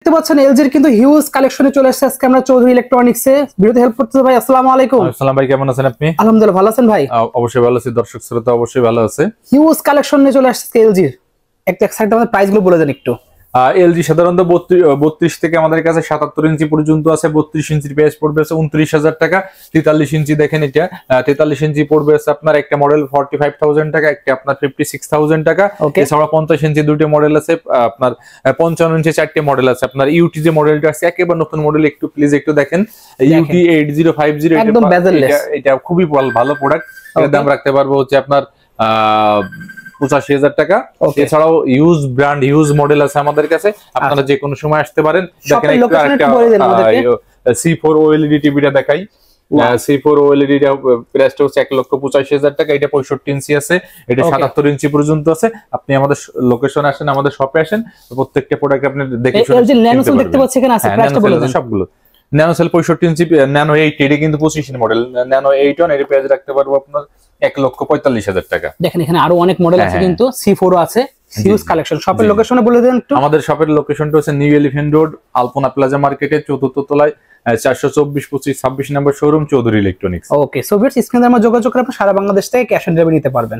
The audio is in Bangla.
দেখতে পাচ্ছেন এলজির কিন্তু হিউজ কালেকশনে চলে আসছে আজকে আমরা চৌধুরী ইলেকট্রনিক্সে ভিডিওতে হেল্প করতে ভাই। আসসালামু আলাইকুম। আসসালাম ভাই, কেমন আছেন আপনি? আলহামদুলিল্লাহ, ভালো আছেন ভাই? অবশ্যই ভালো আছি, দর্শক শ্রোতা অবশ্যই ভালো আছে। হিউজ কালেকশন নিয়ে চলে আসছে এলজির, এক সাইড আমাদের প্রাইস গুলো বলে দেন একটু। এলজি সাধারণত 32 থেকে আমাদের কাছে 77 ইঞ্চি পর্যন্ত আছে। 32 ইঞ্চির প্রাইস পড়বে 29,000 টাকা। 43 ইঞ্চি দেখেন, এটা 43 ইঞ্চি পড়বে আপনার একটা মডেল 45,000 টাকা, একটা আপনার 56,000 টাকা। এছাড়া 50 ইঞ্চি দুটো মডেল আছে, আপনার 55 ইঞ্চি চারটে মডেল আছে। আপনার ইউটি যে মডেলটা আছে একেবারে নতুন মডেল, একটু প্লিজ একটু দেখেন। ইউটি 8050, এটা খুবই ভালো প্রোডাক্ট। এর দাম রাখতে পারবো হচ্ছে আপনার 85,000 টাকা। এছাড়াও ইউজ ব্র্যান্ড ইউজ মডেল আছে আমাদের কাছে, আপনারা যে কোনো সময় আসতে পারেন। দেখেন একটা C4 OLED টিভিটা দেখাই। C4 OLED প্রাইসটা হচ্ছে 1,85,000 টাকা। এটা 65 ইঞ্চি আছে, এটা 77 ইঞ্চি পর্যন্ত আছে। আপনি আমাদের লোকেশনে আসেন, আমাদের শপে আসেন, প্রত্যেকটা প্রোডাক্ট আপনি দেখে দেখতে পাচ্ছেন এখানে আছে, প্রাইসটা বলে দেন সবগুলো। ন্যানো সেল 65 ইঞ্চি, ন্যানো 8 এটা কিন্তু 25 মডেল, ন্যানো 8 এর প্রাইস রাখতে পারবো আপনার 1,45,000 টাকা। দেখেন এখানে আরো অনেক মডেল আছে, কিন্তু C4 আছে। Huge collection. শপের লোকেশনে বলে দেন একটু। আমাদের শপের লোকেশনটা হচ্ছে নিউ এলিফ্যান্ট রোড, আলপনা প্লাজা মার্কেটের 4th তলায় 424-25-26 নম্বর শোরুম, চৌধুরী ইলেকট্রনিক্স। ওকে, সো ভিউয়ার্স স্ক্রিনে আমরা যোগাযোগ করে আপনি সারা বাংলাদেশ থেকে ক্যাশ অন ডেলিভারি নিতে পারবেন।